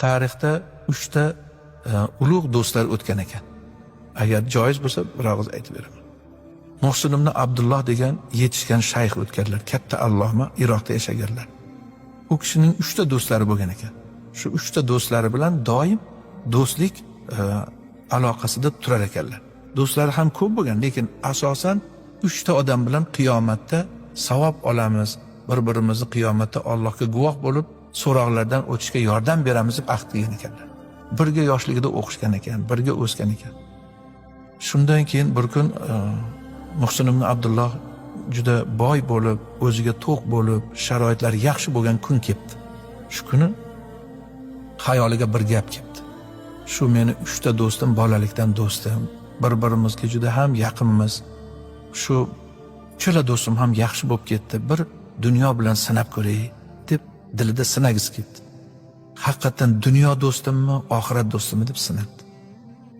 tarixda 3 ta ulug' do'stlar o'tgan ekan. Agar joiz bo'lsa bir og'iz aytib beraman. Muhsin ibn Abdulloh degan yetishgan shayx o'tganlar, katta alloma, Iroqda yashaganlar. U kishining 3 ta do'stlari bo'lgan ekan. Shu 3 ta do'stlari bilan doim do'stlik aloqasida turar ekanlar. Do'stlari ham ko'p bo'lgan, lekin asosan 3 ta odam bilan qiyomatda savob olamiz, bir-birimizni qiyomatda Allohga guvoh bo'lib, so'roqlardan o'tishga yordam beramiz deb ahd qilgan ekanlar. Birga yoshligida o'qishgan ekan, birga o'sgan ekan. Shundan keyin bir kun Muhsin ibn Abdulloh juda boy bo'lib, o'ziga to'q bo'lib, sharoitlari yaxshi bo'lgan kun keldi. Shu kuni xayoliga bir gap keldi. Shu meni 3 ta do'stim, bolalikdan do'stim, bir-birimizga juda ham yaqinmiz. Shu cho'la do'stim ham yaxshi bo'lib ketdi. Bir dunyo bilan sinab ko'ray deb dilida sinagisi ketdi. Haqiqatan dunyo do'stimmi, oxirat do'stimmi deb sinadi.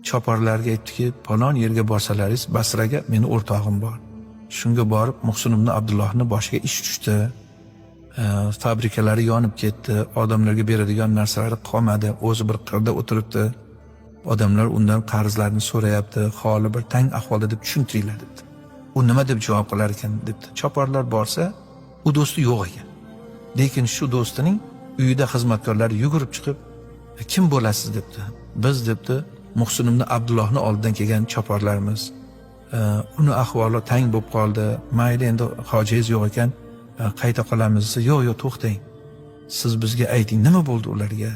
Choparlarga aytdiki, falon yerga borsalaringiz, Basraga meni o'rtog'im bor. Shunga borib Muhsin ibn Abdullohni boshiga ish tushdi. Fabrikalari yonib ketdi, odamlarga beradigan narsalari qolmadi, o'zi bir qirda o'tiribdi. Odamlar undan qarzlarni so'rayapti, holi bir tang ahvolda deb tushuntiringlar debdi. U nima deb javob qilar ekan debdi. Choparlar borsa, u do'sti yo'q ekan. Lekin shu do'stining uyida xizmatkorlar yugurib chiqib, kim bo'lasiz debdi. Biz debdi, Muhsin ibn Abdullohni oldidan kelgan choparlarimiz. Uni ahvoli tang bo'lib qoldi. Mayli endi hojiz yo'q ekan, qayta qolamiz desa, yo'q, to'xtang. Siz bizga ayting, nima bo'ldi ularga?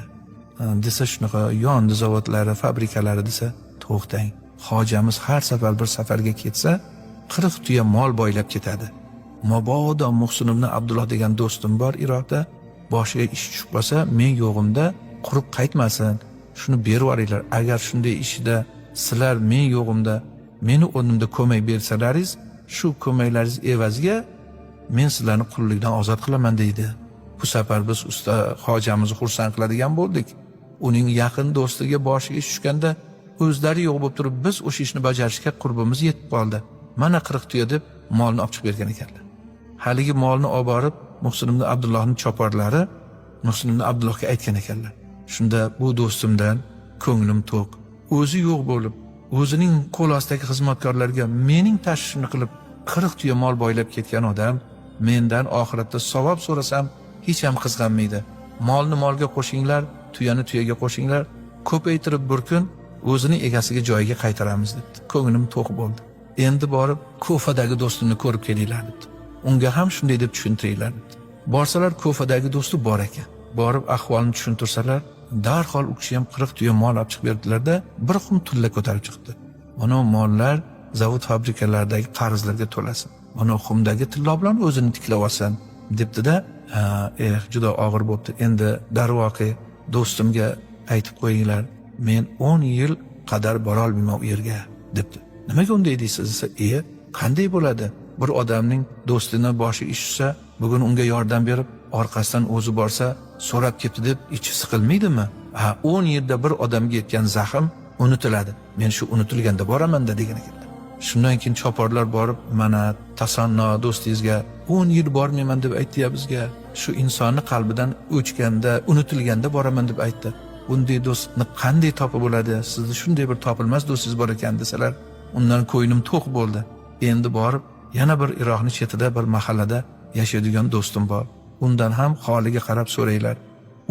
Desa shunaqa yondi zavodlari, fabrikalari desa, to'xtang. Hojamiz har safar bir safarga ketsa, 40 tuya mol boylab ketadi. Mabodo Muhsin ibn Abdulloh degan do'stim bor Iroqda, boshiga ish tushib qolsa, men yo'g'imda qurib qaytmasin. Shuni berib yuboringlar. Agar shunday ishida sizlar men yo'g'imda, meni o'rnimda ko'mak bersalaringiz, shu ko'maklaringiz evaziga men sizlarni qullikdan ozod qilaman deydi. Bu safar biz usta hojamizni xursand qiladigan bo'ldik. Uning yaqin do'stiga boshiga ish tushganda o'zlari yo'q bo'lib turib, biz o'sha ishni bajarishga qurbimiz yetib qoldi. Mana 40 tuya deb molni olib chiqib bergan ekanlar. Haligi molni olib borib Muhsin ibn Abdullohning choparlari Muhsin ibn Abdullohga aytgan ekanlar. Shunda bu do'stimdan ko'nglim to'q. O'zi yo'q bo'lib, o'zining qo'l ostidagi xizmatkorlarga mening tashvishini qilib 40 tuya mol boylab ketgan odam mendan oxiratda savob so'rasam hech ham qizg'anmaydi. Molni molga qo'shinglar, tuyani tuyaga qo'shinglar, ko'paytirib bir kun o'zining egasiga joyiga qaytaramiz debdi. Ko'nglim to'q bo'ldi. Endi borib Kufadagi do'stimni ko'rib kelinglar debdi. Unga ham shunday deb tushuntiringlar debdi. Borsalar Kufadagi do'sti bor ekan. Borib ahvolni tushuntirsalar, darhol u kishi ham 40 tuya mol olib chiqib berdilarda, bir xum tulla ko'tarib chiqdi. Mana mollar zavod fabrikalardagi qarzlarga to'lasin. Mana xumdagi tilla bilan o'zini tiklab olsin debdi-da, juda og'ir bo'pti. Endi darvoqe do'stimga aytib qo'yinglar, men 10 yil qadar bora olmayman u yerga debdi. Nimaga unday deysiz desa, qanday bo'ladi? Bir odamning do'stini boshi ish tushsa, bugun unga yordam berib, orqasidan o'zi borsa, so'rab ketdi deb ichi siqilmaydimi? 10 yilda bir odamga yetgan zaxm unutiladi. Men shu unutilganda boraman-da degan ekanlar. Shundan keyin choparlar borib, mana tasanno do'stingizga 10 yil bormayman deb aytdi-ya bizga. Shu insonni qalbidan o'chganda, unutilganda boraman deb aytdi. Bunday do'stni qanday topib bo'ladi? Sizda shunday bir topilmas do'stingiz bor ekan desalar, undan ko'nglim to'q bo'ldi. Endi borib, yana bir Iroqning chetida bir mahallada yashaydigan do'stim bor. Undan ham holiga qarab so'raylar.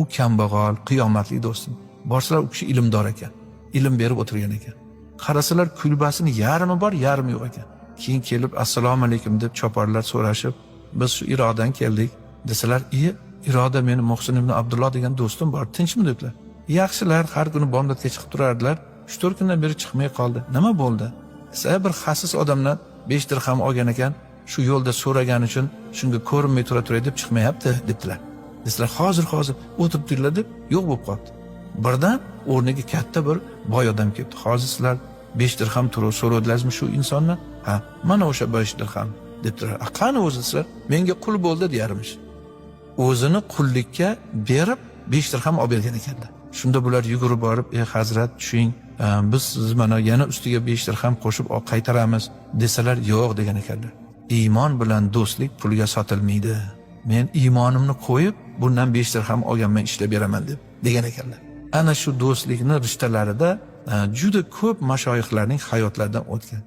U kambag'al, qiyomatli do'stim. Borsalar u kishi ilmdor ekan. Ilm berib o'tirgan ekan. Qarasalar kulbasini yarmi bor, yarmi yo'q ekan. Keyin kelib assalomu alaykum deb choparlar so'rashib, biz shu Iroqdan keldik desalar, Iroqda meni Muhsin ibn Abdulloh degan do'stim bor, tinchmi dedilar. Yaxshilar, har kuni bomdodga chiqib turardilar. 3-4 kundan beri chiqmay qoldi. Nima bo'ldi? Desa, bir xasis odamdan 5 dirham olgan ekan, shu yo'lda so'ragan uchun shunga ko'rinmay turay deb chiqmayapti debdilar. Desalar, hozir o'tirib turinglar deb yo'q bo'lib qoldi. Birdan o'rniga katta bir boy odam keldi. Hozir sizlar 5 dirham turib so'radilarizmi shu insonni? Mana o'sha 5 dirham debdilar. Qani o'zi sizlar? Menga qul bo'ldi deyarmish. O'zini qullikka berib 5 dirham olib bergan ekanlar. Shunda bular yugurib borib, hazrat tushing, biz siz mana yana ustiga 5 dirham qo'shib qaytaramiz desalar, yo'q degan ekanlar. Iymon bilan do'stlik pulga sotilmaydi. Men iymonimni qo'yib, bundan 5 dirham olganman, ishlab beraman deb degan ekanlar. ana shu do'stlikni rishtalarida juda ko'p mashoyixlarning hayotlaridan o'tgan.